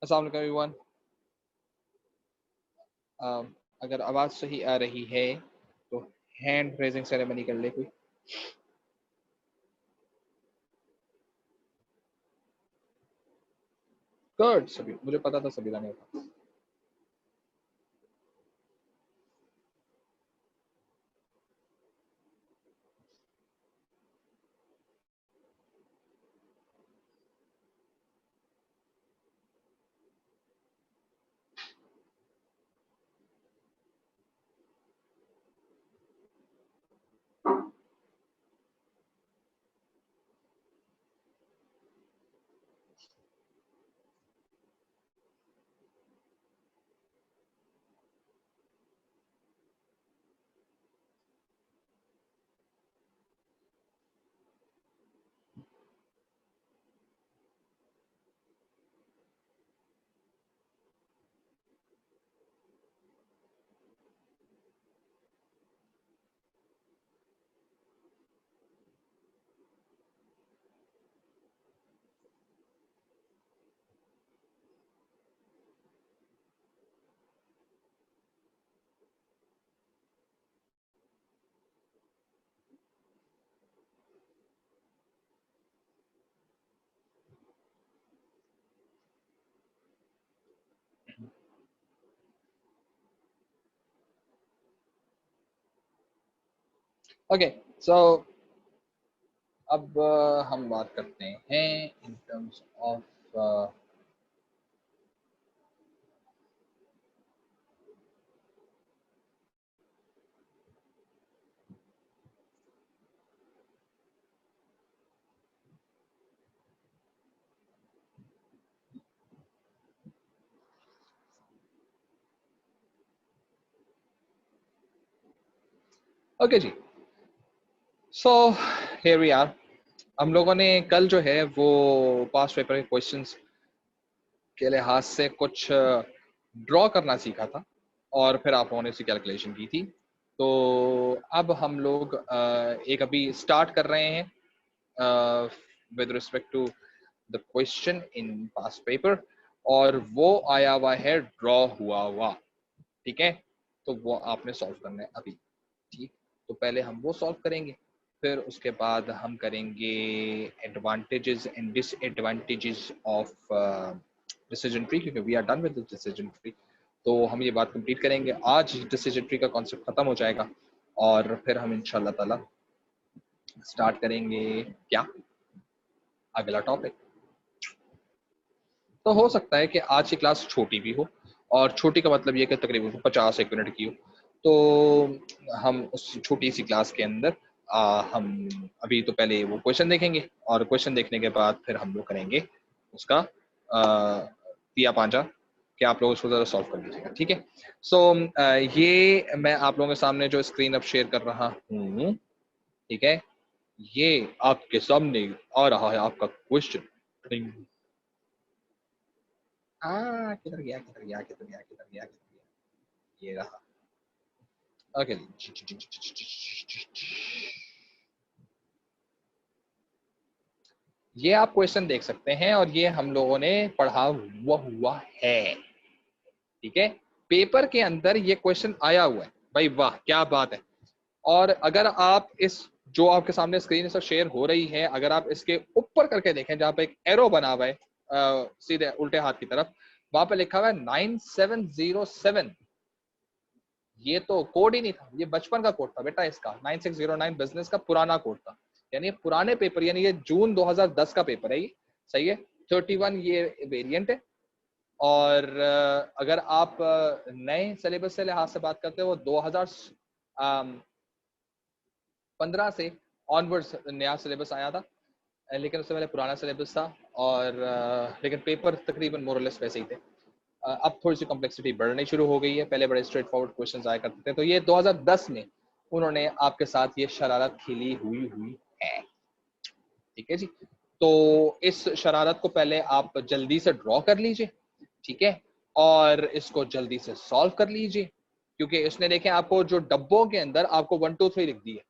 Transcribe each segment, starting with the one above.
अस्सलाम वालेकुम एवरीवन। अगर आवाज़ सही आ रही है तो हैंड रेजिंग सेरेमनी कर ले कोई। गुड, सभी मुझे पता था सभी नहीं होता। ओके, सो अब हम बात करते हैं इन टर्म्स ऑफ ओके जी। So here we are. हम लोगों ने कल जो है वो पास्ट पेपर के क्वेश्चंस के लिहाज से कुछ ड्रॉ करना सीखा था और फिर आप लोगों ने इसकी कैलकुलेशन की थी। तो अब हम लोग एक अभी स्टार्ट कर रहे हैं with respect to the question in past paper, और वो आया हुआ है ड्रॉ हुआ हुआ। ठीक है, तो वो आपने सॉल्व करना है अभी। ठीक, तो पहले हम वो सॉल्व करेंगे, फिर उसके बाद हम करेंगे advantages and disadvantages of decision tree, क्योंकि we are done with the decision tree. तो हम ये बात कंप्लीट करेंगे आज, डिसीजन ट्री का कॉन्सेप्ट खत्म हो जाएगा और फिर हम इंशाल्लाह ताला स्टार्ट करेंगे क्या, अगला टॉपिक। तो हो सकता है कि आज की क्लास छोटी भी हो, और छोटी का मतलब ये कि तकरीबन 50 मिनट की हो। तो हम उस छोटी सी क्लास के अंदर हम अभी तो पहले वो क्वेश्चन देखेंगे, और क्वेश्चन देखने के बाद फिर हम लोग करेंगे उसका पिया पांजा, कि आप लोग उसको ज़रा सॉल्व कर लीजिएगा। ठीक है, सो ये मैं आप लोगों के सामने जो स्क्रीन अब शेयर कर रहा हूँ, ठीक है, ये आपके सामने आ रहा है आपका क्वेश्चन। किधर गया किधर गया किधर गया किधर गया किधर गया, ये रहा। ओके, ये आप क्वेश्चन देख सकते हैं और ये हम लोगों ने पढ़ा हुआ है। ठीक है, पेपर के अंदर ये क्वेश्चन आया हुआ है भाई, वाह क्या बात है। और अगर आप इस जो आपके सामने स्क्रीन से शेयर हो रही है, अगर आप इसके ऊपर करके देखें जहां पे एक एरो बना हुआ है सीधे उल्टे हाथ की तरफ, वहां पे लिखा हुआ है 9707। ये तो कोड ही नहीं था, ये बचपन का कोड था बेटा इसका। 9609 बिजनेस का पुराना कोड था, यानी पुराने पेपर, यानी ये जून 2010 का पेपर है ये। सही है, 31 ये वेरिएंट है। और अगर आप नए सिलेबस से लिहाज से बात करते हो, वो 2015 से ऑनवर्ड्स नया सिलेबस आया था, लेकिन उससे पहले पुराना सिलेबस था। और लेकिन पेपर तकरीबन मोरलेस वैसे ही थे। अब थोड़ी सी कॉम्प्लेक्सिटी बढ़नी शुरू हो गई है, पहले बड़े स्ट्रेट फॉरवर्ड क्वेश्चन आया करते थे। तो ये 2010 में उन्होंने आपके साथ ये शरारत खेली हुई है। ठीक है जी, तो इस शरारत को पहले आप जल्दी से ड्रॉ कर लीजिए, ठीक है, और इसको जल्दी से सॉल्व कर लीजिए, क्योंकि इसने देखें आपको जो डब्बों के अंदर आपको 1 2 3 लिख दी है,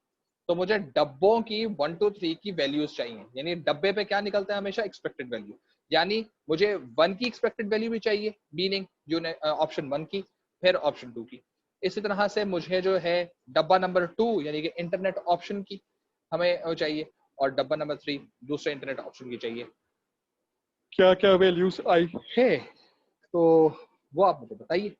तो मुझे डब्बों की 1 2 3 की वैल्यूज चाहिए। यानी डब्बे पे क्या निकलता है हमेशा, एक्सपेक्टेड वैल्यू। यानी मुझे 1 की एक्सपेक्टेड वैल्यू भी चाहिए, मीनिंग जो ऑप्शन 1 की, फिर ऑप्शन 2 की। इसी तरह से मुझे जो है डब्बा नंबर 2 यानी कि इंटरनेट ऑप्शन की हमें वो चाहिए, और डब्बा नंबर 3 दूसरे इंटरनेट ऑप्शन की चाहिए। क्या क्या वैल्यूज आई है तो वो आप मुझे बताइए।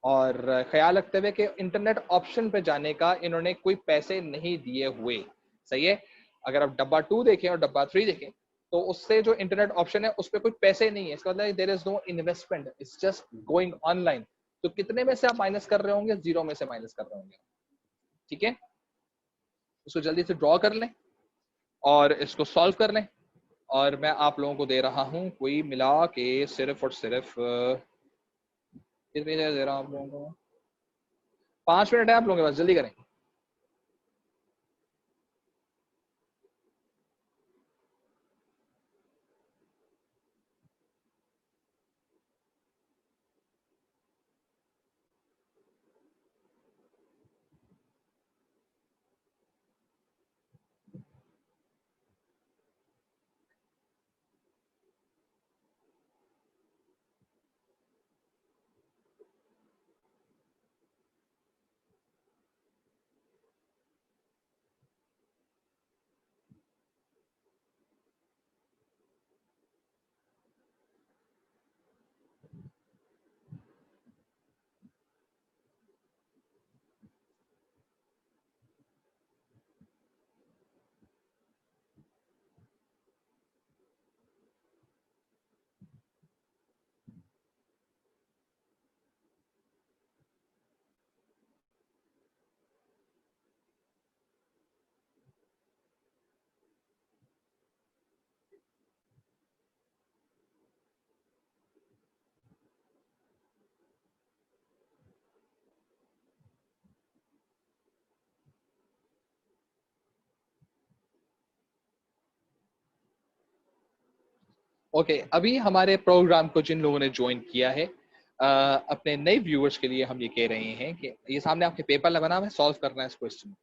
और ख्याल रखते हुए कि इंटरनेट ऑप्शन पे जाने का इन्होंने कोई पैसे नहीं दिए हुए, सही है। अगर आप डब्बा 2 देखें और डब्बा 3 देखें तो उससे जो इंटरनेट ऑप्शन है उस पर कोई पैसे नहीं है, इसका मतलब there is no investment, it's just going online. तो कितने में से आप माइनस कर रहे होंगे? 0 में से माइनस कर रहे होंगे, ठीक है। इसको जल्दी से ड्रॉ कर लें और इसको सॉल्व कर लें, और मैं आप लोगों को दे रहा हूं कोई मिला के सिर्फ और सिर्फ कितनी देर दे रहा हूं आप लोगों को? 5 मिनट है आप लोगों के पास, जल्दी करें। ओके अभी हमारे प्रोग्राम को जिन लोगों ने ज्वाइन किया है, अपने नए व्यूअर्स के लिए हम ये कह रहे हैं कि ये सामने आपके पेपर बना हुआ है, सॉल्व करना है इस क्वेश्चन।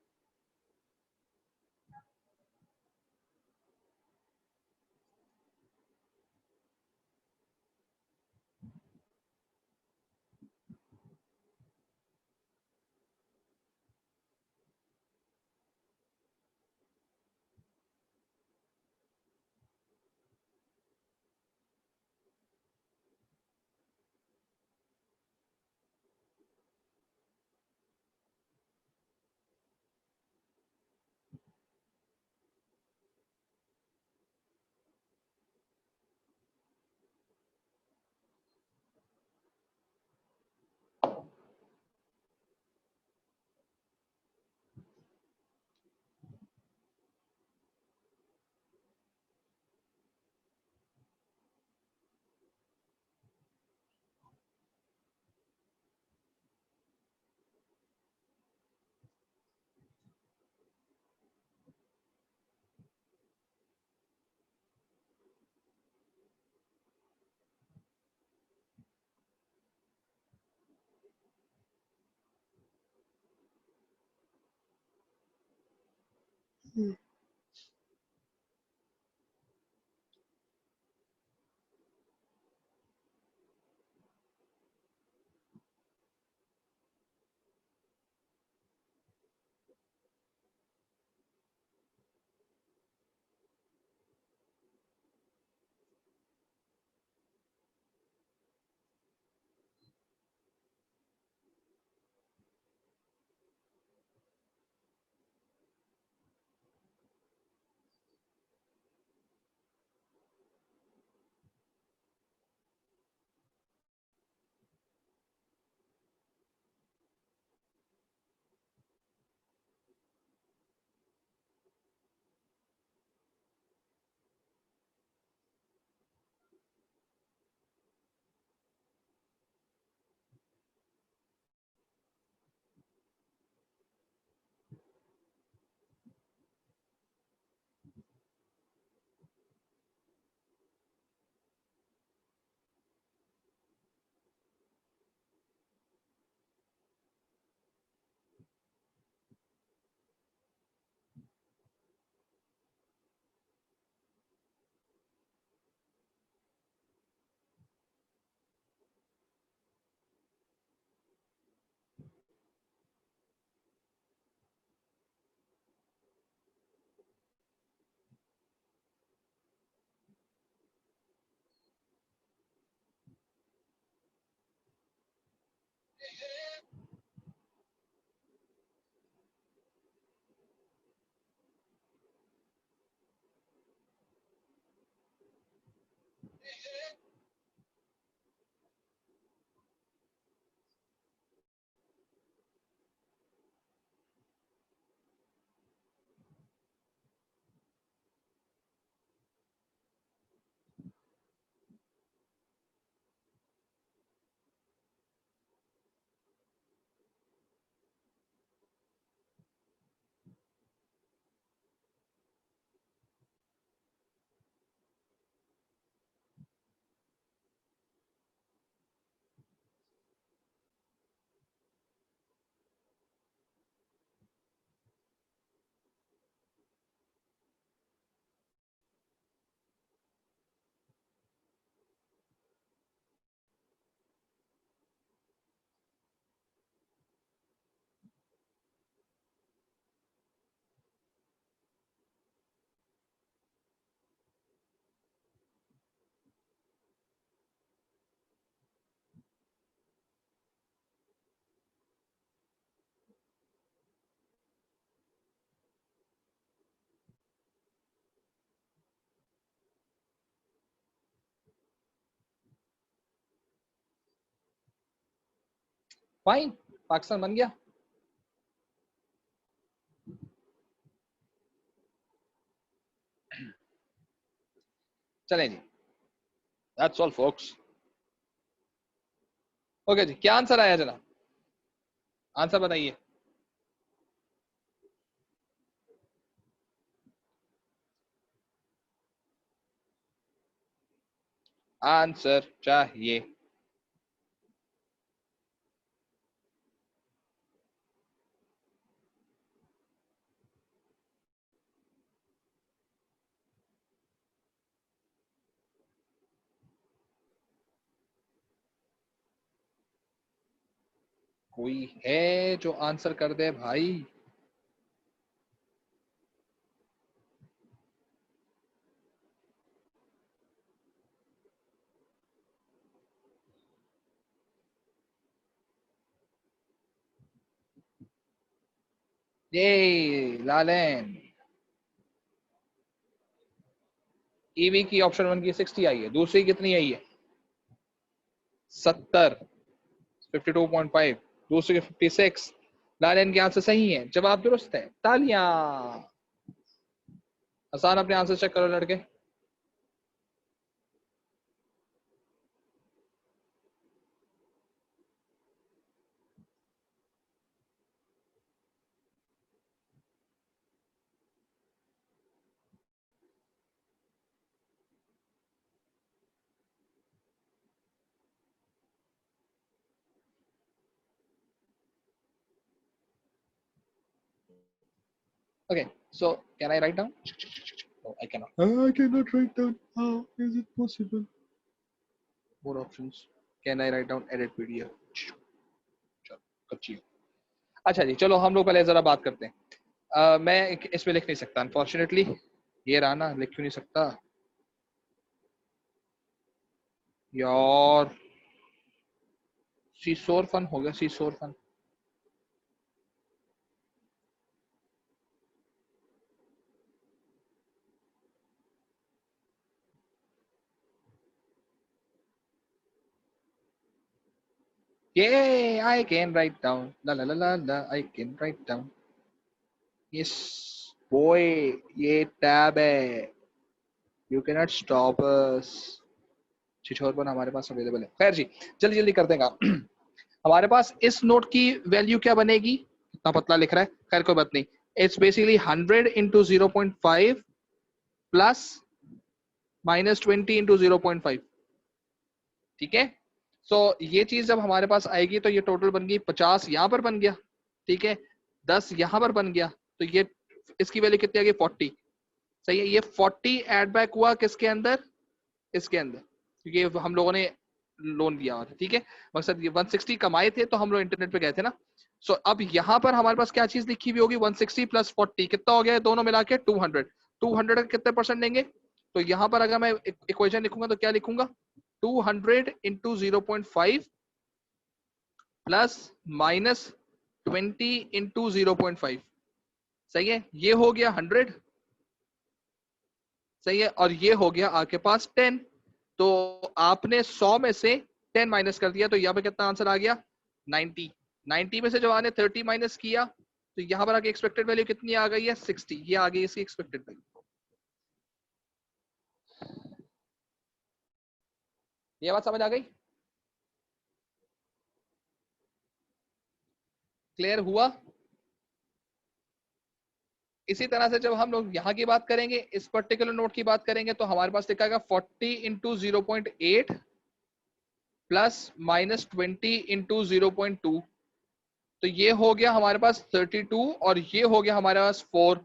फाइन, पाकिस्तान बन गया। चलें जी, दैट्स ऑल फोक्स। ओके जी, क्या आंसर आया जनाब? आंसर बताइए। आंसर चाहिए। कोई है जो आंसर कर दे भाई? ये लालेन, ईवी की ऑप्शन 1 की 60 आई है, दूसरी कितनी आई है? 70, 52.5, दूसरी की 56। लालेन के आंसर सही है, जवाब दुरुस्त है, तालियां। हसान अपने आंसर चेक करो लड़के। Okay, so can I write down? No, I cannot. I cannot write down. How is it possible? More options. Can I write down edit PDF? चलो, कच्ची है। अच्छा जी, चलो हम लोग पहले जरा बात करते हैं। मैं इसमें लिख नहीं सकता अनफॉर्चुनेटली, ये रहा ना, लिख क्यों नहीं सकता यार? सीसोर फन हो गया, सीसोर fun. Yeah, I can write down. La la la la la. I can write down. Yes, boy, ये टैब है। You cannot stop us. छिछोरपन हमारे पास अवेलेबल है। खैर जी, जल्दी जल्दी कर देगा। हमारे पास इस नोट की वैल्यू क्या बनेगी? इतना पतला लिख रहा है, खैर कोई बात नहीं। It's basically 100 into 0.5 plus minus 20 into 0.5। ठीक है, सो ये चीज जब हमारे पास आएगी तो ये टोटल बन गई 50, यहां पर बन गया। ठीक है, 10 यहां पर बन गया, तो ये इसकी वैल्यू कितनी आ गई? 40। सही है, ये 40 एड बैक हुआ किसके अंदर? इसके अंदर, क्योंकि हम लोगों ने लोन लिया हुआ था। ठीक है, मकसद ये 160 कमाए थे तो हम लोग इंटरनेट पे गए थे ना। सो अब यहाँ पर हमारे पास क्या चीज लिखी हुई होगी? 160 प्लस 40 कितना हो गया? दोनों मिला के 200। 200 का कितने परसेंट देंगे? तो यहाँ पर अगर मैं इक्वेशन लिखूंगा तो क्या लिखूंगा? 200 इंटू 0.5 प्लस माइनस 20 इंटू 0.5। सही है, ये हो गया 100। सही है, और ये हो गया आपके पास 10। तो आपने 100 में से 10 माइनस कर दिया, तो यहाँ पे कितना आंसर आ गया? 90। 90 में से जब आपने 30 माइनस किया तो यहाँ पर आगे एक्सपेक्टेड वैल्यू कितनी आ गई है? 60। ये आ गई इसकी एक्सपेक्टेड वैल्यू। ये बात समझ आ गई? क्लियर हुआ? इसी तरह से जब हम लोग यहाँ की बात करेंगे, इस पर्टिकुलर नोट की बात करेंगे, तो हमारे पास लिखा है 40 इंटू 0.8 प्लस माइनस 20 इंटू 0.2। तो ये हो गया हमारे पास 32 और ये हो गया हमारे पास 4।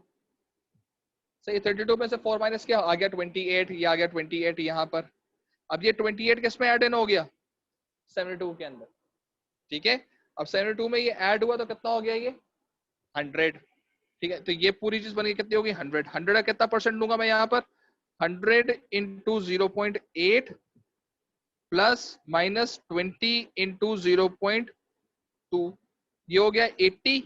सही, 32 में से 4 माइनस किया, आ गया 28। ये आ गया 28 यहाँ पर। अब ये 28 किस में ऐड इन हो गया? 72 के अंदर। ठीक है, अब 72 में ये ऐड हुआ तो कितना हो गया? ये 100। ठीक है, तो ये पूरी चीज बन गई कितनी होगी? 100। 100 का कितना परसेंट दूंगा मैं यहाँ पर? 100 इंटू 0.8 प्लस माइनस 20 इंटू 0.2। ये हो गया 80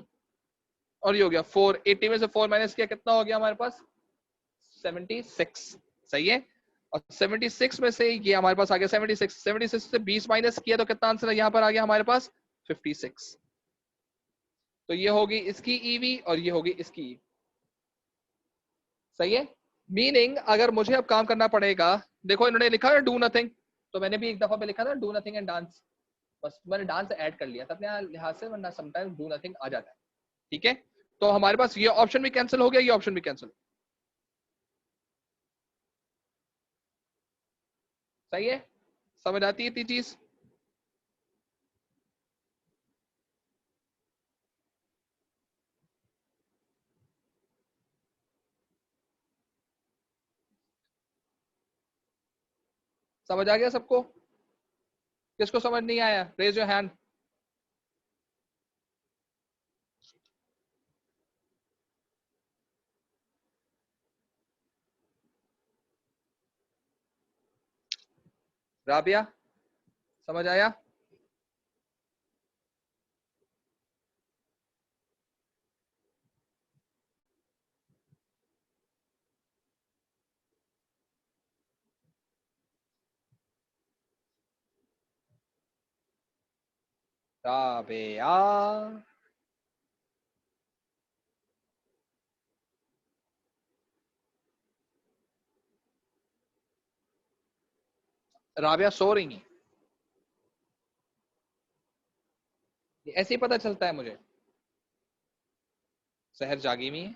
और ये हो गया 4। 80 में से 4 माइनस किया, कितना हो गया हमारे पास? 76। सही है, और 76 में से ये हमारे पास आ गया 76। 76 से 20 माइनस किया तो कितना आंसर यहाँ पर आ गया हमारे पास? 56। तो ये होगी इसकी ईवी और ये होगी इसकी ईवी। सही है। मीनिंग अगर मुझे अब काम करना पड़ेगा, देखो इन्होंने लिखा है डू नथिंग, तो मैंने भी एक दफा पे लिखा था डू नथिंग एंड डांस, बस मैंने डांस ऐड कर लिया था अपने लिहाज से, वरना समटाइम्स डू नथिंग आ जाता है। ठीक है, तो हमारे पास ये ऑप्शन भी कैंसिल हो गया, ये ऑप्शन भी कैंसिल। सही है, समझ आती है इतनी चीज। समझ आ गया सबको? किसको समझ नहीं आया रेज योर हैंड। राबिया समझ आया? राबिया राबिया सो रही है, ऐसे ही पता चलता है मुझे। शहर जागी हुई है।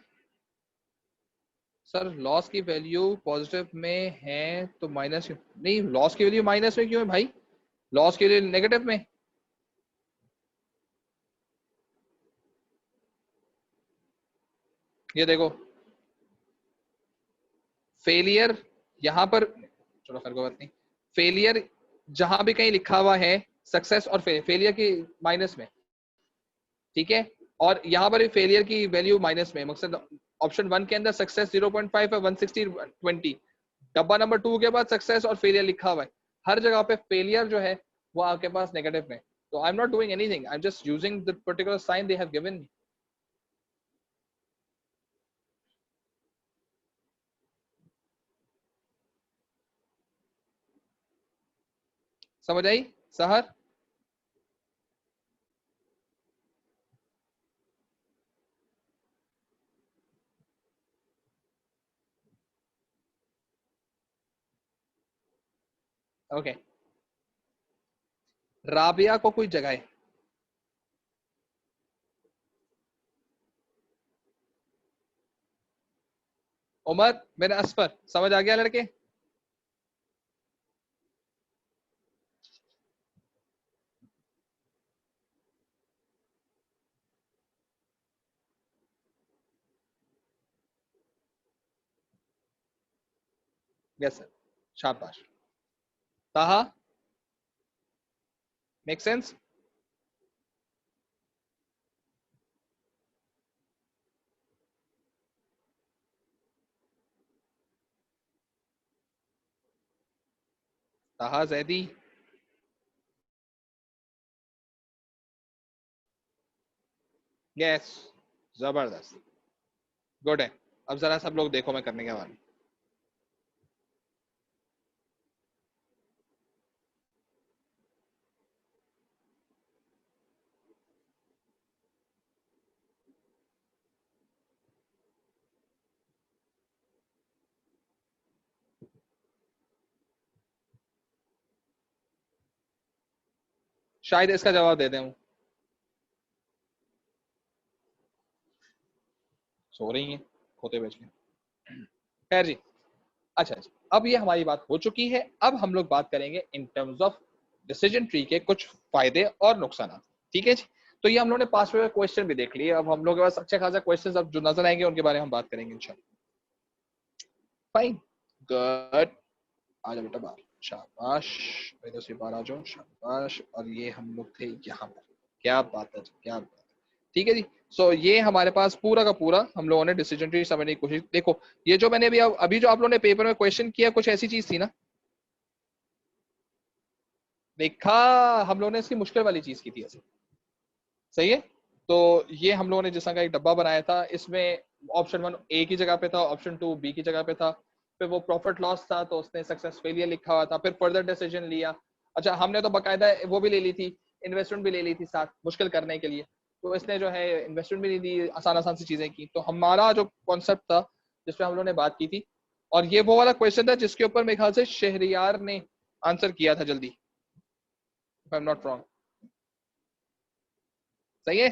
सर लॉस की वैल्यू पॉजिटिव में है तो माइनस नहीं, लॉस की वैल्यू माइनस में क्यों है भाई? लॉस की वैल्यू नेगेटिव में। ये देखो फेलियर यहां पर, चलो खैर कोई बात नहीं। फेलियर जहां भी कहीं लिखा हुआ है सक्सेस और फेलियर की माइनस में, ठीक है, और यहाँ पर फेलियर की वैल्यू माइनस में, मकसद ऑप्शन 1 के अंदर सक्सेस 0.5 है, 160 20। डब्बा नंबर 2 के बाद सक्सेस और फेलियर लिखा हुआ है, हर जगह पे फेलियर जो है वो आपके पास नेगेटिव में। तो I am not doing anything, I am just using the particular sign they have given me. समझ आई सहर? Okay okay. राबिया को कोई जगह है। उमर मेरा असफर समझ आ गया लड़के? यस सर, शाबाश। ताहा मेक सेंस? ताहा जैदी यस, जबरदस्त, गुड है। अब जरा सब लोग देखो मैं करने के बाद। शायद इसका जवाब दे दें, सो रही हैं खोते बेच के। खैर जी, अच्छा अच्छा, अब ये हमारी बात हो चुकी है। अब हम लोग बात करेंगे इन टर्म्स ऑफ डिसीजन ट्री के कुछ फायदे और नुकसान। ठीक है जी, तो ये हम लोगों ने पास पेपर क्वेश्चन भी देख लिए, अब हम लोग के पास अच्छे खासा क्वेश्चन अब जो नजर आएंगे उनके बारे में हम बात करेंगे इंशाल्लाह। Fine, good. आ जाओ बेटा बाहर, शाबाश। इधर से बाहर आ जाओ, शाबाश। और ये हम लोग थे यहाँ पर, क्या बात है जी, क्या बात है। ठीक है जी, सो ये हमारे पास पूरा का पूरा हम लोगों ने डिसीजन ट्री समझने की कोशिश। देखो ये जो मैंने अभी जो आप लोगों ने पेपर में क्वेश्चन किया कुछ ऐसी चीज थी ना, देखा हम लोगों ने इसकी मुश्किल वाली चीज की थी ऐसे। सही है, तो ये हम लोगों ने जिस तरह का एक डब्बा बनाया था, इसमें ऑप्शन 1 ए की जगह पे था, ऑप्शन 2 बी की जगह पे था, फिर वो प्रॉफिट लॉस था तो उसने सक्सेस फेलियर लिखा हुआ था, फिर फर्दर डिसीजन लिया। अच्छा हमने तो बाकायदा वो भी ले ली थी, इन्वेस्टमेंट भी ले ली थी साथ मुश्किल करने के लिए, तो इसने जो है इन्वेस्टमेंट भी नहीं दी, आसान आसान सी चीजें की। तो हमारा जो कॉन्सेप्ट था जिसपे हम लोगों ने बात की थी, और ये वो वाला क्वेश्चन था जिसके ऊपर मेरे ख्याल से शहरियार ने आंसर किया था जल्दी, if I am not wrong. सही है,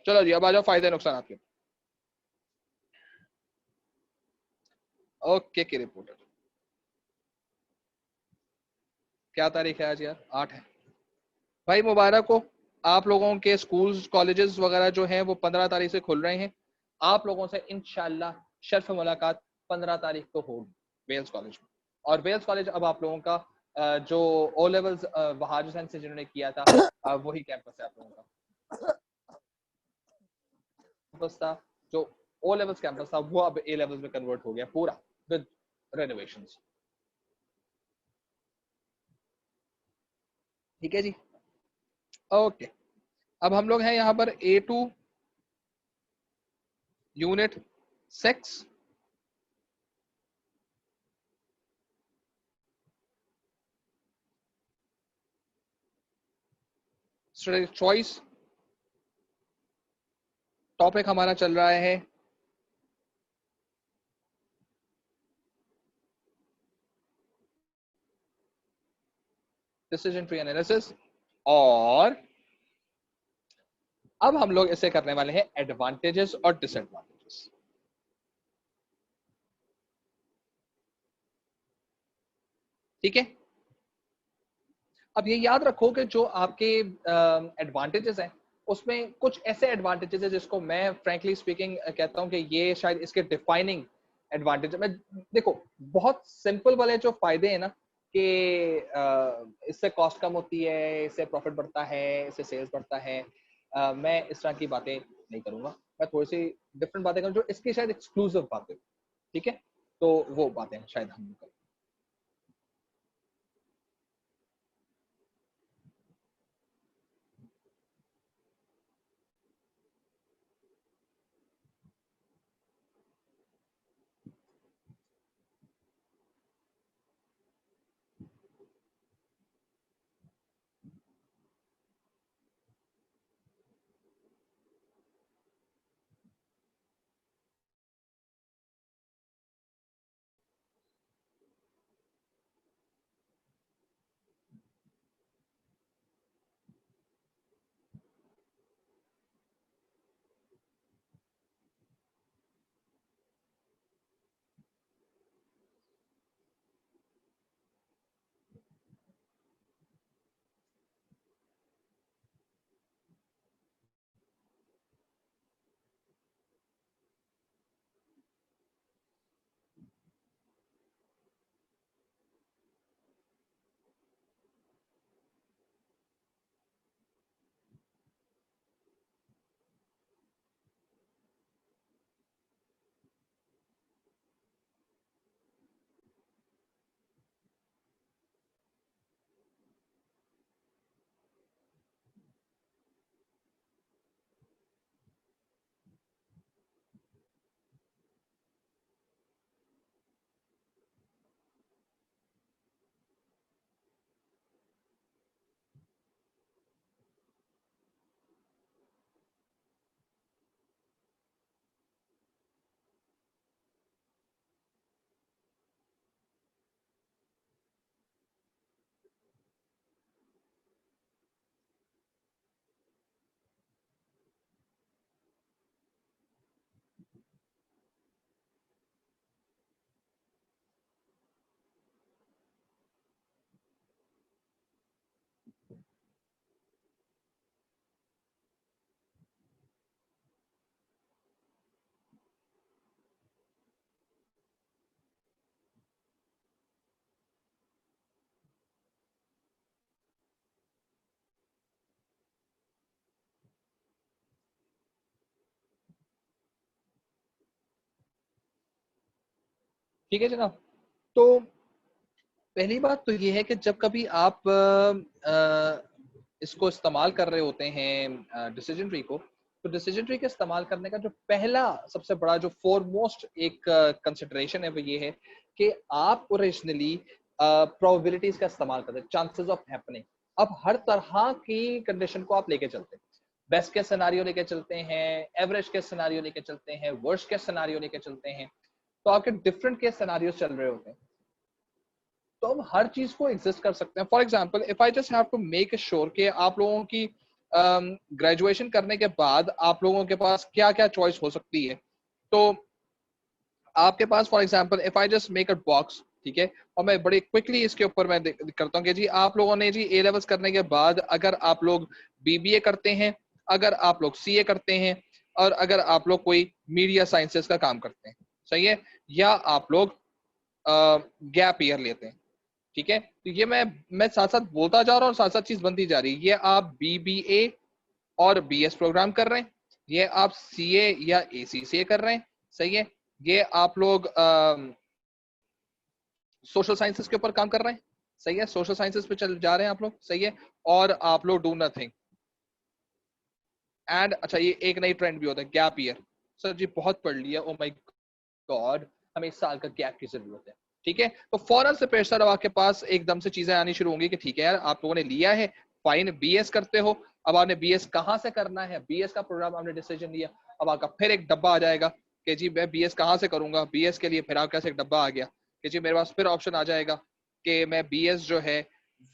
चलो जी अब आ जाओ फायदे नुकसान आपके। ओके की रिपोर्टर, क्या तारीख है आज यार? 8 है भाई, मुबारक हो। आप लोगों के स्कूल्स कॉलेजेस वगैरह जो हैं वो 15 तारीख से खुल रहे हैं। आप लोगों से इंशाल्लाह शर्फ मुलाकात 15 तारीख को होगी वेल्स कॉलेज में। और वेल्स कॉलेज अब आप लोगों का जो ओ लेवल्स वहाज हुसैन से जिन्होंने किया था, वही कैंपस है आप लोगों का। कैंपस था जो ओ लेवल्स कैंपस था, वो अब ए लेवल्स में कन्वर्ट हो गया पूरा विद रेनोवेशंस। ठीक है जी, ओके। अब हम लोग हैं यहाँ पर A2 unit 6, strategic choice. Topic हमारा चल रहा है डिसीजन ट्री एनालिसिस, और अब हम लोग इसे करने वाले हैं एडवांटेजेस और डिसएडवांटेजेस। ठीक है, अब ये याद रखो कि जो आपके एडवांटेजेस हैं उसमें कुछ ऐसे एडवांटेजेस है जिसको मैं फ्रैंकली स्पीकिंग कहता हूं कि ये शायद इसके डिफाइनिंग एडवांटेज। मैं देखो, बहुत सिंपल वाले जो फायदे हैं ना कि इससे कॉस्ट कम होती है, इससे प्रॉफिट बढ़ता है, इससे सेल्स बढ़ता है, मैं इस तरह की बातें नहीं करूंगा। मैं थोड़ी सी डिफरेंट बातें करूँ जो इसकी शायद एक्सक्लूसिव बातें। ठीक है, तो वो बातें शायद हम करें। ठीक है जनाब, तो पहली बात तो ये है कि जब कभी आप इसको इस्तेमाल कर रहे होते हैं डिसीजन ट्री को, तो डिसीजन ट्री के इस्तेमाल करने का जो पहला सबसे बड़ा जो फोरमोस्ट एक कंसिडरेशन है वो ये है कि आप ओरिजिनली प्रोबेबिलिटीज का इस्तेमाल करते हैं, चांसेस ऑफ हैपनिंग। अब हर तरह की कंडीशन को आप लेके चलते हैं, बेस्ट के सिनारियो लेके चलते हैं, एवरेज के सिनारियो लेके चलते हैं, वर्स्ट के सिनारियो लेके चलते हैं, तो आपके डिफरेंट के सिनारियो चल रहे होते हैं। तो हम हर चीज को एग्जिस्ट कर सकते हैं। For example if I just have to make sure कि आप लोगों की ग्रेजुएशन करने के बाद आप लोगों के पास क्या क्या चॉइस हो सकती है, तो आपके पास for example if I just make a box, ठीक है, और मैं बड़ी क्विकली इसके ऊपर मैं करता हूँ कि जी आप लोगों ने जी ए लेवल्स करने के बाद अगर आप लोग बीबीए करते हैं, अगर आप लोग सीए करते हैं, और अगर आप लोग कोई मीडिया साइंसेस का काम करते हैं, सही है, या आप लोग गैप ईयर लेते हैं, ठीक है, तो ये मैं साथ साथ बोलता जा रहा हूँ और साथ साथ चीज बनती जा रही है। ये आप बीबीए और बीएस प्रोग्राम कर रहे हैं, ये आप सीए या एसीसीए कर रहे हैं, सही है, ये आप लोग सोशल साइंसेस के ऊपर काम कर रहे हैं, सही है, सोशल साइंसेस पे चल जा रहे हैं आप लोग, सही है, और आप लोग डू नथिंग एंड अच्छा ये एक नई ट्रेंड भी होता है गैप ईयर। सर जी बहुत पढ़ लिया, ओ माय गॉड हमें इस साल का गैप की जरूरत है, ठीक है, तो फौरन से प्रेशर अब आपके पास एकदम से चीजें आनी शुरू होंगी कि ठीक है यार आप लोगों ने लिया है, फाइन, बीएस करते हो, अब आपने बीएस कहाँ से करना है, बीएस का प्रोग्राम आपने डिसीजन लिया, अब आपका फिर एक डब्बा आ जाएगा कि जी मैं बीएस कहाँ से करूंगा, बीएस के लिए फिर आपके पास एक डब्बा आ गया कि जी मेरे पास फिर ऑप्शन आ जाएगा कि मैं बीएस जो है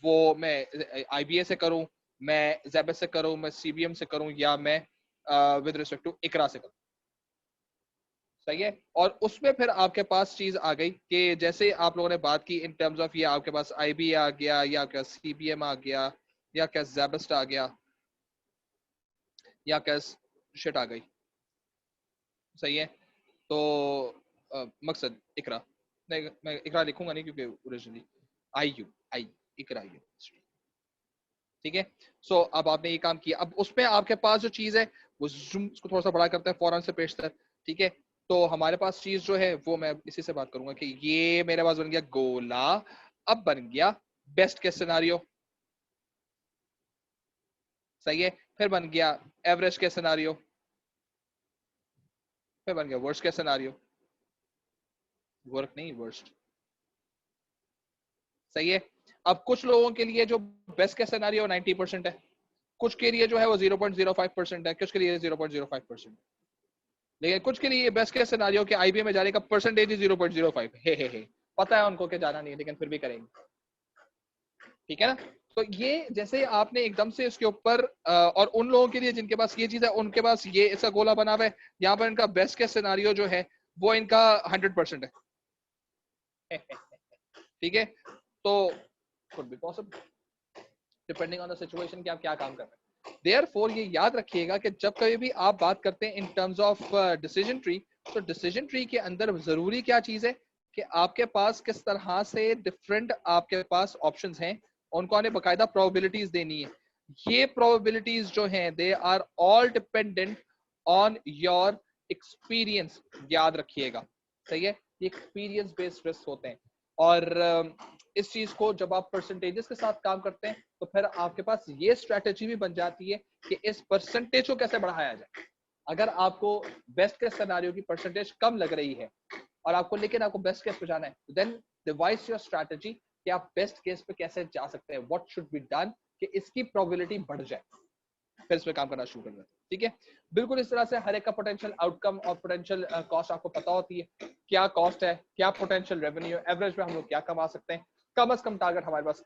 वो मैं आईबीए से करूं, मैं जेबेस से करूं, मैं सीबीएम से करूं, या मैं विद रिस्पेक्ट टू इकरा से करूं, सही है। और उसमें फिर आपके पास चीज आ गई कि जैसे आप लोगों ने बात की इन टर्म्स ऑफ ये आपके पास आईबी आ गया, या क्या सीबीएम आ गया, या क्या जेबस्ट आ गया, या क्या शिट आ गई, सही है, तो मकसद इकरा, नहीं मैं इकरा लिखूंगा नहीं क्योंकि ओरिजिनली आई इकरा यूनिवर्सिटी, ठीक है। सो अब आपने ये काम किया, अब उसमें आपके पास जो चीज है वो जूम उसको थोड़ा सा बड़ा करते हैं फौरन से पेशतर, ठीक है, तो हमारे पास चीज जो है वो मैं इसी से बात करूंगा कि ये मेरे पास बन गया गोला, अब बन गया बेस्ट केस सिनारियो, सही है, फिर बन गया एवरेज केस सिनारियो, फिर बन गया वर्स्ट केस सिनारियो, वर्क नहीं वर्स्ट, सही है। अब कुछ लोगों के लिए जो बेस्ट केस सिनारियो 90% है, कुछ के लिए जो है वो 0.05% है, कुछ के लिए 0.05%, लेकिन कुछ के लिए बेस्ट केस सिनारियो के आईबीए में जाने का परसेंटेज 0.05 हे पता है उनको कि जाना नहीं है लेकिन फिर भी करेंगे, ठीक है ना। तो ये जैसे आपने एकदम से इसके ऊपर और उन लोगों के लिए जिनके पास ये चीज है उनके पास ये ऐसा गोला बना हुआ है, यहाँ पर इनका बेस्ट केस सिनारियो जो है वो इनका 100% है ठीक है, तो could be possible depending on the situation कि आप क्या काम कर रहे हैं। देयरफॉर ये याद रखिएगा कि जब कभी भी आप बात करते हैं in terms of decision tree, तो डिसीजन ट्री के अंदर जरूरी क्या चीज है कि आपके पास किस तरह से डिफरेंट आपके पास ऑप्शंस हैं, उनको आपने बकायदा प्रोबेबिलिटीज देनी है। ये प्रोबेबिलिटीज जो हैं they are all dependent on your experience, याद रखिएगा, सही है, ये एक्सपीरियंस बेस्ड रिस्क होते हैं। और इस चीज को जब आप परसेंटेजेस के साथ काम करते हैं तो फिर आपके पास ये स्ट्रेटेजी भी बन जाती है कि इस परसेंटेज को कैसे बढ़ाया जाए। अगर आपको बेस्ट केस सिनेरियो की परसेंटेज कम लग रही है और आपको लेकिन आपको बेस्ट केस पे जाना है, देन डिवाइस योर स्ट्रेटेजी कि आप बेस्ट केस पे कैसे जा सकते हैं, व्हाट शुड बी डन कि इसकी प्रोबेबिलिटी बढ़ जाए, फिर इस पे काम करना शुरू कर देते हैं, ठीक है। बिल्कुल इस तरह से हर एक का पोटेंशियल आउटकम और पोटेंशियल कॉस्ट आपको पता होती है, क्या कॉस्ट है, क्या पोटेंशियल रेवेन्यू, एवरेज में हम लोग क्या कमा सकते हैं, कम से कम टारगेट हमारे पास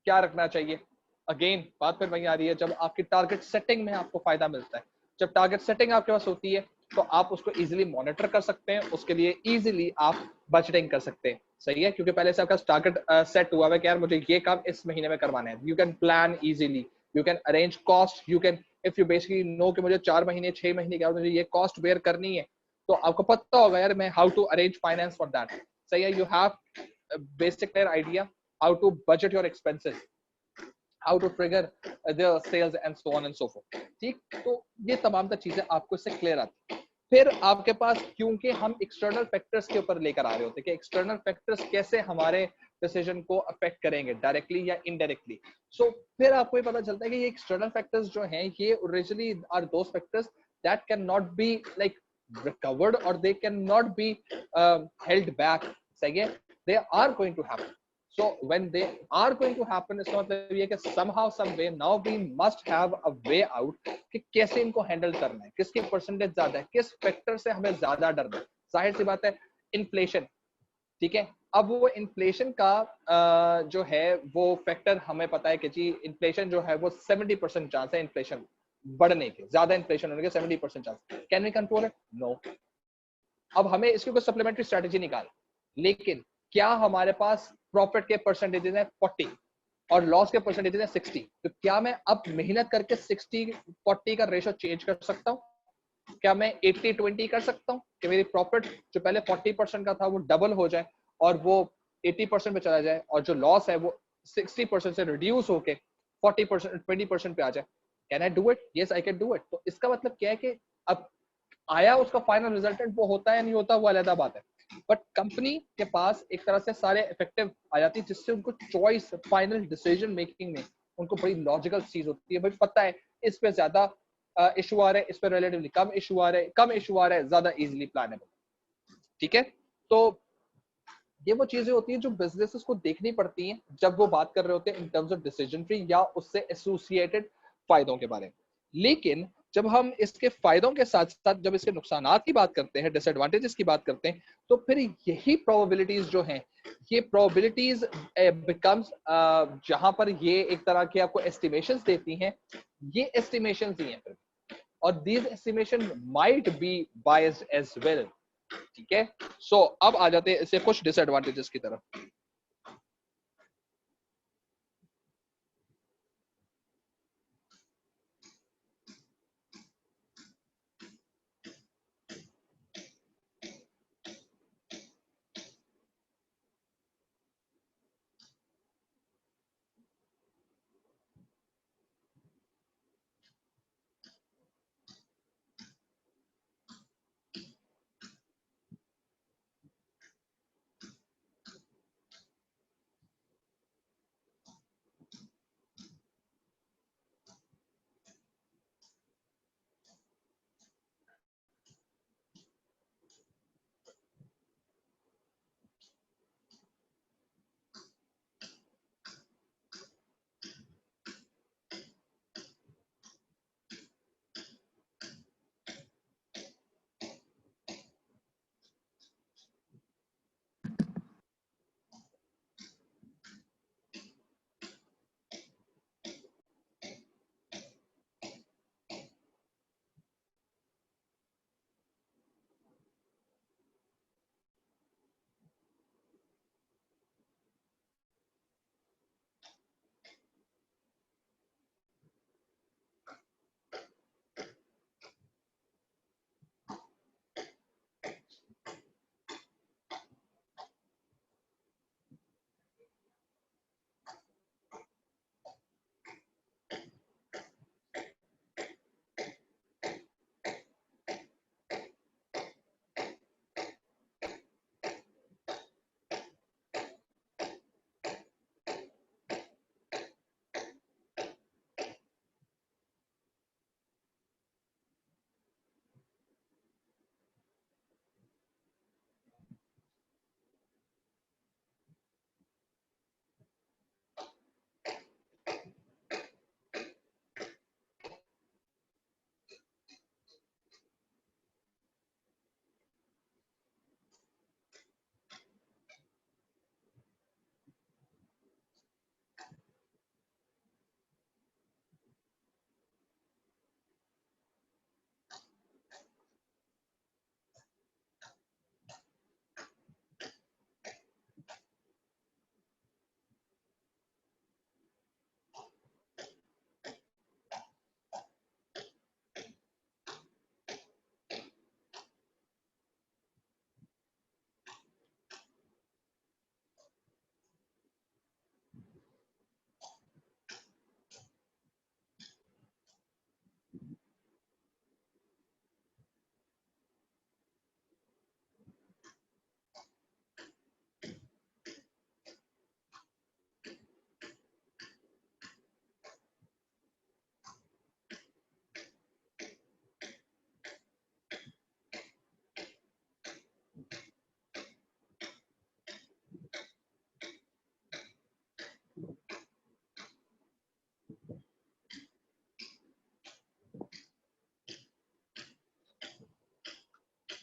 क्या रखना चाहिए। अगेन बात फिर वही आ रही है, जब आपकी टारगेट सेटिंग में आपको फायदा मिलता है, जब टारगेट सेटिंग आपके पास होती है तो आप उसको इजीली मॉनिटर कर सकते हैं, उसके लिए इजीली आप बजटिंग कर सकते हैं, सही है, क्योंकि पहले से आपका टारगेट सेट हुआ है कि यार मुझे ये काम इस महीने में करवाना है। You can plan easily, you can arrange cost, you can if you basically know कि मुझे 4 महीने 6 महीने के बाद मुझे ये कॉस्ट बेयर करनी है, तो आपको पता होगा यार मैं how to arrange finance for that, सही है। You have basic clear idea how to budget your expenses, how to trigger the sales and so on and so forth, ठीक, तो ये तमाम तर चीजें आपको इससे क्लियर आती है। फिर आपके पास क्योंकि हम एक्सटर्नल फैक्टर्स के ऊपर लेकर आ रहे होते हैं कि एक्सटर्नल फैक्टर्स कैसे हमारे डिसीजन को अफेक्ट करेंगे डायरेक्टली या इनडायरेक्टली, सो फिर आपको ये पता चलता है कि ये एक्सटर्नल फैक्टर्स जो हैं ये originally are those factors that can not be like recovered or they cannot be held back, सही है, they are going to happen, So when they are going to happen, इसका मतलब ये कि somehow some way now we must have a way out कि कैसे इनको handle करना है, किसकी परसेंटेज ज्यादा है, किस फैक्टर से हमें ज्यादा डरना है। जाहिर सी बात है इन्फ्लेशन, ठीक है। अब वो इन्फ्लेशन का जो है वो फैक्टर हमें पता है कि जी इन्फ्लेशन जो है वो 70% चांस है इन्फ्लेशन बढ़ने के, ज्यादा इन्फ्लेशन होने के 70% chance. Can we control it? No. अब हमें इसकी कोई सप्लीमेंट्री स्ट्रेटेजी निकाल, लेकिन क्या हमारे पास प्रॉफिट के परसेंटेजेस हैं 40 और लॉस के परसेंटेजेस हैं 60, तो क्या मैं अब मेहनत करके 60-40 का रेशो चेंज कर सकता हूँ? क्या मैं 80-20 कर सकता हूँ कि मेरी प्रॉफिट जो पहले 40% का था वो डबल हो जाए और वो 80% पे चला जाए, और जो लॉस है वो 60% से रिड्यूस होके 40% 20% पे आ जाए? Can I do it? Yes I can do it. तो इसका मतलब क्या है कि अब आया उसका फाइनल रिजल्टेंट वो होता है या नहीं होता वो अलग बात है, बट कंपनी के पास एक तरह से सारे इफेक्टिव आ जाती है, जिससे उनको चॉइस फाइनल डिसीजन मेकिंग में उनको बड़ी लॉजिकल चीज होती है। भाई पता है इस पे ज्यादा इशू आ रहे हैं, इस पे रिलेटिवली कम इशू आ रहे हैं, कम इशू आ रहे हैं, ज्यादा इजीली प्लानेबल। ठीक है, तो ये वो चीजें होती हैं जो बिजनेसेस को देखनी पड़ती हैं जब वो बात कर रहे होते हैं in terms of decision tree या उससे एसोसिएटेड फायदों के बारे में। लेकिन जब हम इसके फायदों के साथ साथ जब इसके नुकसानात की बात करते हैं, डिसएडवांटेजेस की बात करते हैं, तो फिर यही प्रोबेबिलिटीज जो हैं, ये प्रोबेबिलिटीज बिकम्स जहां पर ये एक तरह की आपको एस्टिमेशंस देती हैं, ये एस्टिमेशंस ही हैं फिर, और these estimation might be biased as well. ठीक है, सो अब आ जाते हैं इससे कुछ डिसएडवांटेजेस की तरफ।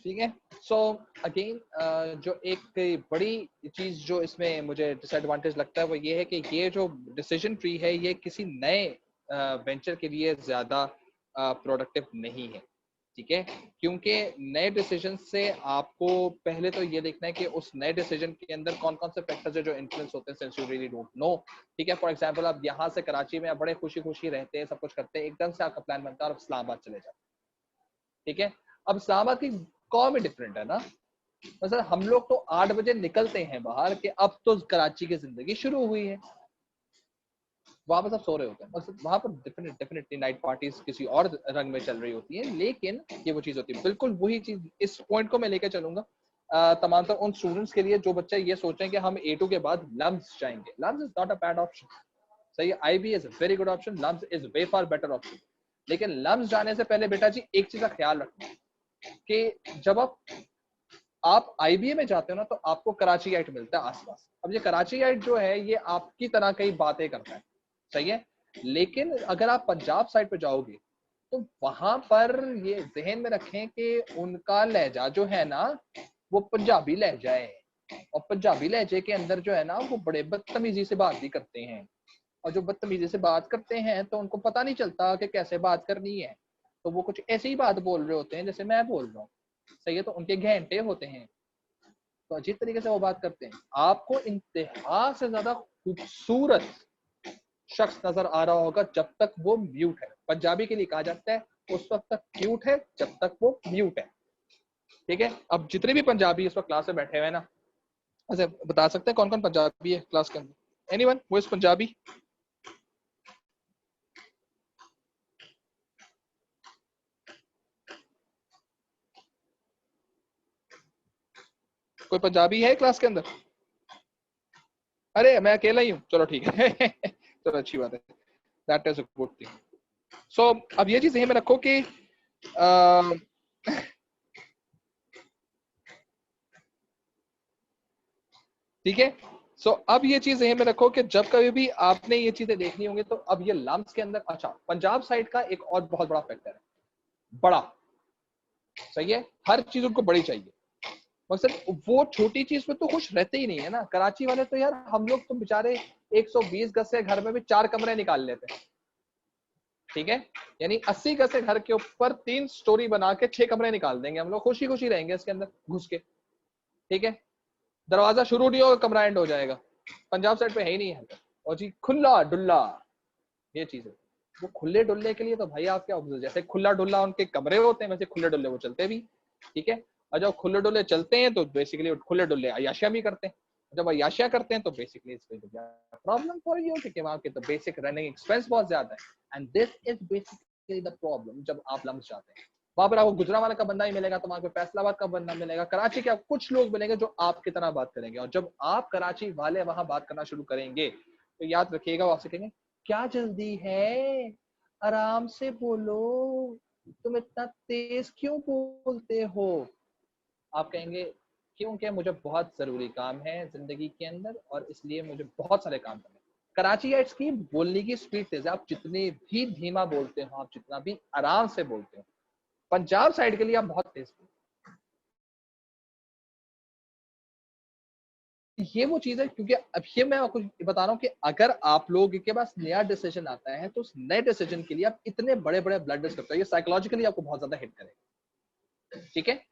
ठीक है। सो अगेन जो एक बड़ी चीज जो इसमें मुझे डिसएडवांटेज लगता है वो ये है कि ये जो डिसीजन ट्री है ये किसी नए वेंचर के लिए ज्यादा प्रोडक्टिव नहीं है, ठीक है। क्योंकि नए डिसीजन से आपको पहले तो ये देखना है कि उस नए डिसीजन के अंदर कौन कौन से फैक्टर्स है जो इन्फ्लुएंस होते हैं, since you really don't no, ठीक है। फॉर एग्जांपल आप यहाँ से कराची में बड़े खुशी खुशी रहते हैं, सब कुछ करते हैं, एकदम से आपका प्लान बनता है और इस्लामाबाद चले जाते हैं, ठीक है। अब इस्लामाबाद की कॉम ही डिफरेंट है ना, मतलब हम लोग तो 8 बजे निकलते हैं बाहर कि अब तो कराची की जिंदगी शुरू हुई है, वहां पर सब सो रहे होते हैं, मतलब वहां पर डेफिनेटली नाइट पार्टीज किसी और रंग में चल रही होती है, लेकिन ये वो चीज होती है। बिल्कुल वही चीज इस पॉइंट को मैं लेकर चलूंगा तमाम तर उन स्टूडेंट्स के लिए जो बच्चे ये सोच रहे हैं कि हम A2 के बाद लम्स जाएंगे। LUMS is not a bad option, सही है, IB is a very good option, LUMS is way far better option. लेकिन लम्स जाने से पहले बेटा जी एक चीज का ख्याल रखना कि जब आप IBA में जाते हो ना तो आपको कराची आइट मिलता है आसपास। अब ये कराची आइट जो है ये आपकी तरह कई बातें करता है, सही है। लेकिन अगर आप पंजाब साइड पे जाओगे तो वहां पर ये जहन में रखें कि उनका लहजा जो है ना वो पंजाबी लहजा है, और पंजाबी लहजे के अंदर जो है ना वो बड़े बदतमीजी से बात भी करते हैं, और जो बदतमीजी से बात करते हैं तो उनको पता नहीं चलता कि कैसे बात करनी है, तो वो कुछ ऐसी ही बात बोल रहे होते हैं जैसे मैं बोल रहा हूँ, सही है। तो उनके घंटे होते हैं, तो अजीब तरीके से वो बात करते हैं। आपको इंतहा से ज्यादा खूबसूरत शख्स नजर आ रहा होगा जब तक वो म्यूट है। पंजाबी के लिए कहा जाता है उस वक्त तक क्यूट है जब तक वो म्यूट है, ठीक है। अब जितने भी पंजाबी इस वक्त क्लास में बैठे हुए हैं ना, ऐसे बता सकते हैं कौन कौन पंजाबी है क्लास के अंदर? Anyone who is Punjabi? कोई पंजाबी है क्लास के अंदर? अरे मैं अकेला ही हूँ, चलो ठीक है चलो अच्छी बात है, that is a good thing. So अब ये चीज यही में रखो कि ठीक है। सो अब ये चीज यही में रखो कि जब कभी भी आपने ये चीजें देखनी होंगी तो अब ये लम्स के अंदर, अच्छा पंजाब साइड का एक और बहुत बड़ा फैक्टर है, बड़ा, सही है, हर चीज उनको बड़ी चाहिए। मकसद वो छोटी चीज में तो खुश रहते ही नहीं है ना। कराची वाले तो यार हम लोग तो बेचारे 120 गज से घर में भी 4 कमरे निकाल लेते हैं, ठीक है। यानी 80 गज से घर के ऊपर 3 स्टोरी बना के 6 कमरे निकाल देंगे हम लोग, खुशी खुशी रहेंगे इसके अंदर घुस के, ठीक है। दरवाजा शुरू नहीं होगा कमरा एंड हो जाएगा। पंजाब साइड पे है ही नहीं है, और जी खुला डुल्ला ये चीज है। वो खुले डुल्ले के लिए तो भाई आप क्या, जैसे खुला डुल्ला उनके कमरे होते हैं वैसे खुले डुल्ले वो चलते भी, ठीक है। और जब खुले डुल्ले चलते हैं तो बेसिकली खुले डुल्ले अयाशिया भी करते हैं। जब अयाशिया करते हैं तो बेसिकली प्रॉब्लम फॉर यू, क्योंकि वहां के तो बेसिक रनिंग एक्सपेंस बहुत ज्यादा है, and this is basically the problem. जब आप लम्स जाते हैं वहां पर आपको गुजरावाला का बंदा ही मिलेगा, तो वहां पे फैसलाबाद का बंदा मिलेगा, कराची के कुछ लोग मिलेंगे जो आपकी तरह बात करेंगे, और जब आप कराची वाले वहां बात करना शुरू करेंगे तो याद रखिएगा वो आपसे कहेंगे क्या जल्दी है, आराम से बोलो, तुम इतना तेज क्यों बोलते हो। आप कहेंगे क्योंकि मुझे बहुत जरूरी काम है जिंदगी के अंदर और इसलिए मुझे बहुत सारे काम करने। कराचीइट्स की बोलने की स्पीड तेज है, आप जितने भी धीमा बोलते हो, आप जितना भी आराम से बोलते हो, पंजाब साइड के लिए आप बहुत तेज बोलते। ये वो चीज है, क्योंकि अब ये मैं आपको बता रहा हूँ कि अगर आप लोग के पास नया डिसीजन आता है तो उस नए डिसीजन के लिए आप इतने बड़े बड़े ब्लडर्स करते हो, ये साइकोलॉजिकली आपको बहुत ज्यादा हिट करेगा, ठीक है।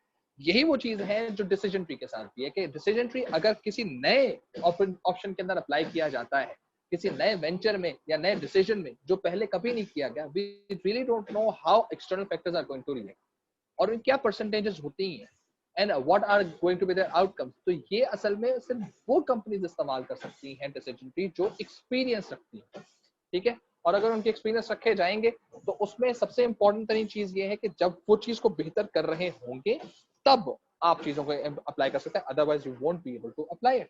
यही वो चीज है जो डिसीजन ट्री के साथ भी है कि डिसीजन ट्री अगर किसी नए ऑप्शन के अंदर अप्लाई किया जाता है, किसी नए वेंचर में या नए डिसीजन में जो पहले कभी नहीं किया गया, we really don't know how external factors are going to react और उन क्या परसेंटेजेस होती हैं and what are going to be their outcomes. तो ये असल में सिर्फ वो कंपनीज इस्तेमाल कर सकती हैं डिसीजन ट्री जो एक्सपीरियंस रखती हैं, ठीक है। और अगर उनके एक्सपीरियंस रखे जाएंगे तो उसमें सबसे इंपॉर्टेंट तरीन चीज ये है कि जब वो चीज को बेहतर कर रहे होंगे तब आप चीजों को अप्लाई कर सकते हैं, otherwise you won't be able to apply it.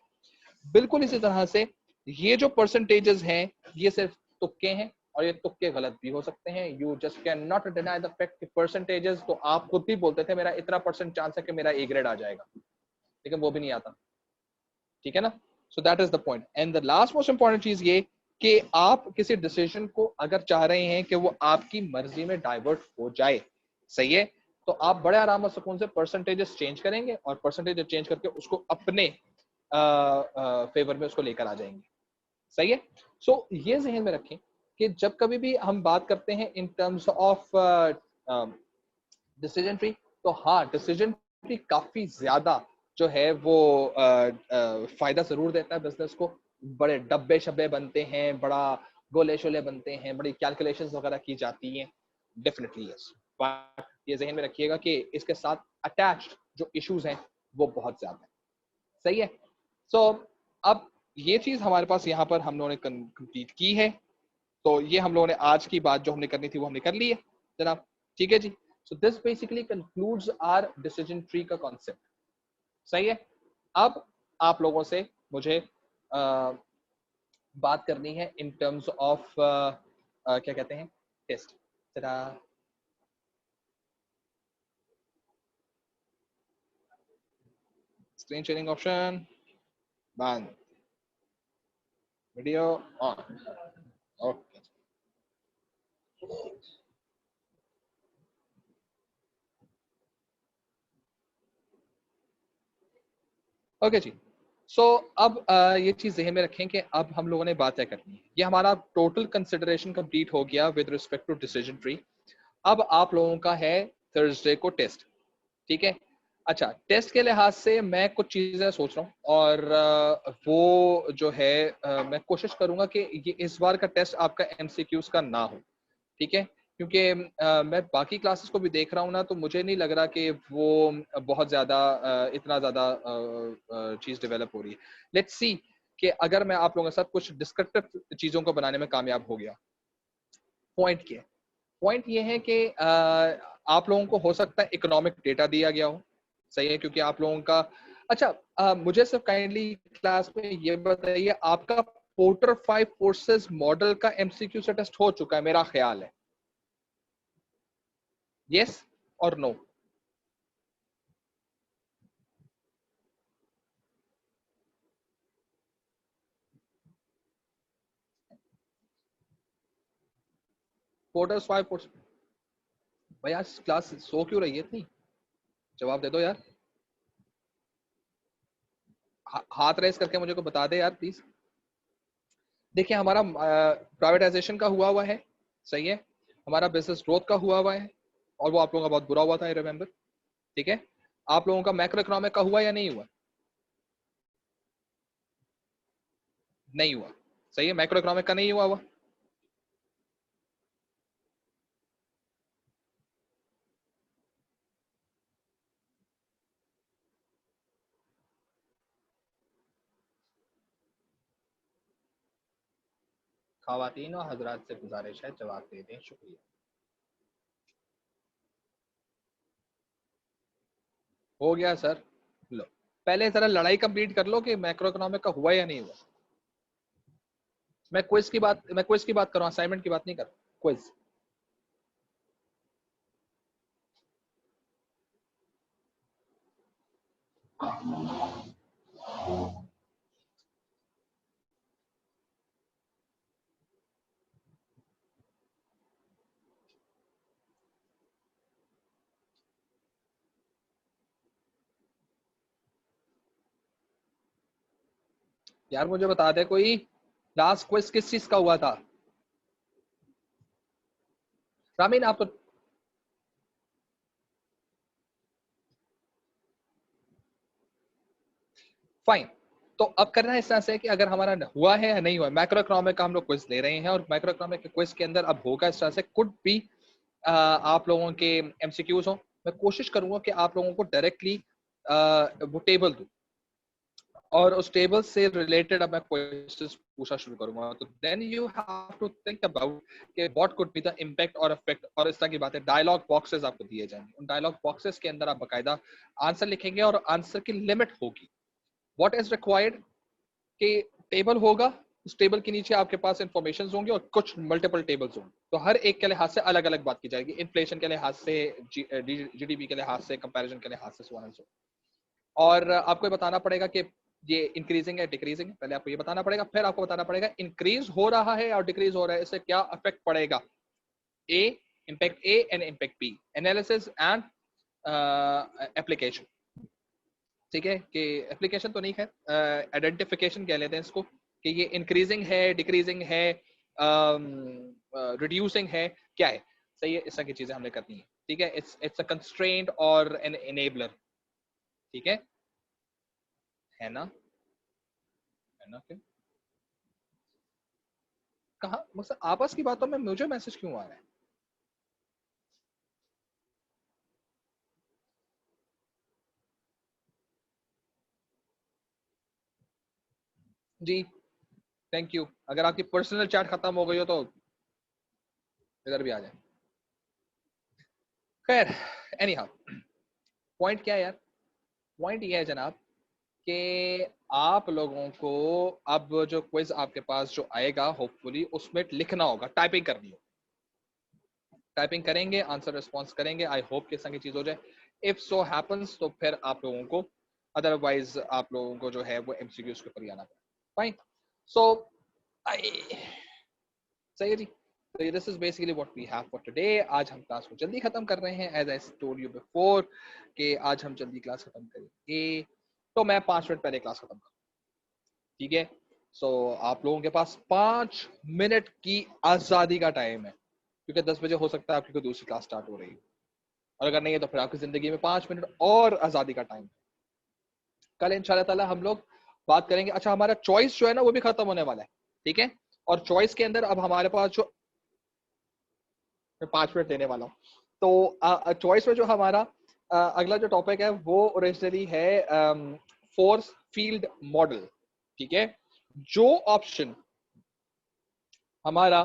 बिल्कुल इसी तरह से ये जो परसेंटेजेस हैं ये सिर्फ तुक्के हैं, और ये तुक्के गलत भी हो सकते हैं। You just can not deny the fact कि परसेंटेजेस तो आप खुद भी बोलते थे मेरा इतना परसेंट चांस है कि मेरा ए ग्रेड आ जाएगा, लेकिन वो भी नहीं आता, ठीक है ना। So that is the point. And the last most important चीज ये कि आप किसी डिसीजन को अगर चाह रहे हैं कि वो आपकी मर्जी में डाइवर्ट हो जाए, सही है, तो आप बड़े आराम और सुकून से परसेंटेजेस चेंज करेंगे और परसेंटेज चेंज करके उसको अपने फेवर में उसको लेकर आ जाएंगे। सही है। सो ये जहन में रखें कि जब कभी भी हम बात करते हैं in terms of decision tree, तो हाँ, डिसीजन ट्री काफी ज्यादा जो है वो फायदा जरूर देता है बिजनेस को। बड़े डब्बे शब्बे बनते हैं, बड़ा गोले शोले बनते हैं, बड़ी कैलकुलेशंस वगैरह की जाती हैं, डेफिनेटली यस। बट ये जहन में रखिएगा कि इसके साथ अटैच्ड जो इश्यूज हैं वो बहुत ज्यादा है। सही है। सो अब ये चीज हमारे पास यहाँ पर हम लोगों ने कंप्लीट की है। तो ये हम लोगों ने आज की बात जो हमने करनी थी वो हमने कर ली है जनाब। ठीक है जी। So this basically concludes our decision tree का कॉन्सेप्ट। सही है। अब आप लोगों से मुझे बात करनी है इन टर्म्स ऑफ क्या कहते हैं, टेस्ट। जरा स्क्रीन शेयरिंग ऑप्शन बंद, वीडियो ऑन। ओके ओके जी। सो अब ये चीज ज़हन में रखें कि अब हम लोगों ने बातें करनी है। ये हमारा टोटल कंसिडरेशन कंप्लीट हो गया with respect to decision tree. अब आप लोगों का है थर्सडे को टेस्ट। ठीक है। अच्छा, टेस्ट के लिहाज से मैं कुछ चीजें सोच रहा हूँ और वो जो है मैं कोशिश करूंगा कि ये इस बार का टेस्ट आपका एमसीक्यूज का ना हो। ठीक है। क्योंकि मैं बाकी क्लासेस को भी देख रहा हूँ ना, तो मुझे नहीं लग रहा कि वो बहुत ज्यादा इतना ज्यादा चीज डेवलप हो रही है। लेट्स सी कि अगर मैं आप लोगों के साथ कुछ डिस्क्रिप्टिव चीजों को बनाने में कामयाब हो गया। पॉइंट क्या है? पॉइंट ये है कि आप लोगों को हो सकता है इकोनॉमिक डेटा दिया गया हो। सही है। क्योंकि आप लोगों का अच्छा, मुझे सिर्फ काइंडली क्लास में ये बताइए, आपका पोर्टर 5 फोर्सेस मॉडल का एमसीक्यू से टेस्ट हो चुका है मेरा ख्याल है। यस और नो? Porters 5 force. भाई आज क्लास सो क्यों रही है इतनी? जवाब दे दो यार। हाथ रेस करके मुझे को बता दे यार प्लीज। देखिए, हमारा प्राइवेटाइजेशन का हुआ हुआ है। सही है। हमारा बिजनेस ग्रोथ का हुआ है और वो आप लोगों का बहुत बुरा हुआ था, आई रिमेम्बर। ठीक है। आप लोगों का मैक्रो इकोनॉमिक का हुआ या नहीं हुआ? नहीं हुआ। सही है। मैक्रो इकोनॉमिक का नहीं हुआ। खवातीन और हजरात से गुजारिश है, जवाब दे दें, शुक्रिया। हो गया सर। लो, पहले जरा लड़ाई कंप्लीट कर लो कि मैक्रो इकोनॉमिक का हुआ या नहीं हुआ। मैं क्विज की बात कर रहा हूँ, असाइनमेंट की बात नहीं कर रहा। क्विज। यार मुझे बता दे कोई, लास्ट क्विज किस चीज का हुआ था? रामीन आप तो फाइन। तो अब करना है इस तरह से कि अगर हमारा हुआ है या नहीं हुआ, मैक्रो इकोनॉमिक का हम लोग क्विज ले रहे हैं और मैक्रो इकोनॉमिक के क्विज के अंदर अब होगा इस तरह से, कुड भी आप लोगों के एमसीक्यूज हो। मैं कोशिश करूंगा कि आप लोगों को डायरेक्टली वो टेबल दूं और उस टेबल से रिलेटेड अब मैं क्वेश्चंस पूछना शुरू करूंगा। तो then you have to think about कि what could be the impact और इफेक्ट और इस तरह की बातें। डायलॉग बॉक्सेस आपको दिए जाएंगे, उन डायलॉग बॉक्सेस के अंदर आप बाकायदा आंसर लिखेंगे और आंसर की लिमिट होगी। व्हाट इज रिक्वायर्ड कि टेबल होगा, उस टेबल के नीचे आपके पास इंफॉर्मेशन होंगे और कुछ मल्टीपल टेबल्स होंगे। तो हर एक के लिहाज से अलग अलग बात की जाएगी, इन्फ्लेशन के लिहाज से, जीडीपी के लिहाज से, कंपैरिजन के लिहाज से, सो ऑन एंड सो। और आपको ये बताना पड़ेगा कि ये इंक्रीजिंग है डिक्रीजिंग है, पहले आपको ये बताना पड़ेगा। फिर आपको बताना पड़ेगा इंक्रीज हो रहा है और डिक्रीज हो रहा है, इससे क्या इफेक्ट पड़ेगा। Uh, impact A and impact B, analysis and application, ठीक है, कि एप्लीकेशन तो नहीं है, आइडेंटिफिकेशन कह लेते हैं इसको, कि ये इंक्रीजिंग है, डिक्रीजिंग है, रिड्यूसिंग है, क्या है, सही है, इस तरह की चीजें हमने करनी है, ठीक है। इट्स अ कंस्ट्रेंट और एन एनेबलर, ठीक है ना, है ना। क्या कहा मतलब आपस की बातों में मुझे मैसेज क्यों आ रहा है? जी, थैंक यू। अगर आपकी पर्सनल चैट खत्म हो गई हो तो इधर भी आ जाए। खैर, एनी हाउ, पॉइंट क्या है यार? पॉइंट ये है जनाब कि आप लोगों को अब जो क्विज आपके पास जो आएगा होपफुली उसमें लिखना होगा, टाइपिंग करनी होगी, टाइपिंग करेंगे, आंसर रिस्पॉन्स करेंगे। आई होप कि इस तरह की चीज हो जाए। इफ सो हैपन्स तो फिर आप लोगों को, अदरवाइज आप लोगों को जो है वो एमसीक्यूज के ऊपर ही आना पड़ेगा। फाइन, सो आई, सही है जी। तो this is basically what we have for today. आज हम क्लास को जल्दी खत्म कर रहे हैं, as I told you before कि आज हम जल्दी क्लास खत्म करेंगे, तो मैं 5 मिनट पहले क्लास खत्म करूँ, ठीक है। सो आप लोगों के पास 5 मिनट की आजादी का टाइम है, क्योंकि 10 बजे हो सकता है आपकी कोई दूसरी क्लास स्टार्ट हो रही है, और अगर नहीं है तो फिर आपकी जिंदगी में 5 मिनट और आजादी का टाइम। कल इंशाल्लाह ताला हम लोग बात करेंगे। अच्छा, हमारा चॉइस जो है ना वो भी खत्म होने वाला है, ठीक है। और चॉइस के अंदर अब हमारे पास जो, मैं 5 मिनट देने वाला हूँ, तो चॉइस में जो हमारा अगला जो टॉपिक है वो ओरिजिनली है फोर्स फील्ड मॉडल, ठीक है। जो ऑप्शन हमारा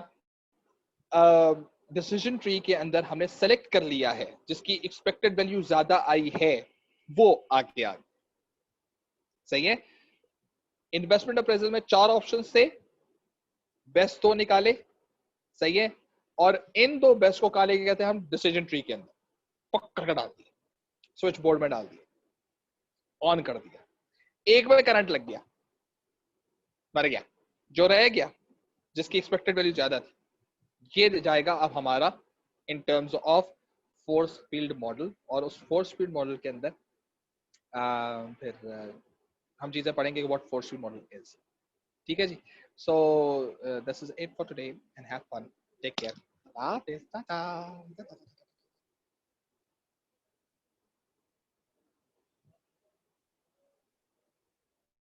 डिसीजन ट्री के अंदर हमने सेलेक्ट कर लिया है, जिसकी एक्सपेक्टेड वैल्यू ज्यादा आई है, वो आगे आ, सही है। इन्वेस्टमेंट अप्रेजल में 4 ऑप्शन थे, बेस्ट दो निकाले, सही है। और इन दो बेस्ट को काले के कहते हैं हम डिसीजन ट्री के अंदर पकड़ कर डाल दिया, स्विच बोर्ड में डाल दिया, ऑन कर दिया, एक में करंट लग गया, मर गया। जो रह गया, जिसकी एक्सपेक्टेड वैल्यू ज्यादा थी, ये जाएगा अब हमारा इन terms of force field model. और उस फोर्स फील्ड मॉडल के अंदर फिर हम चीजें पढ़ेंगे what force field model is, ठीक है जी। So this is it for today and have fun, take care, Tata.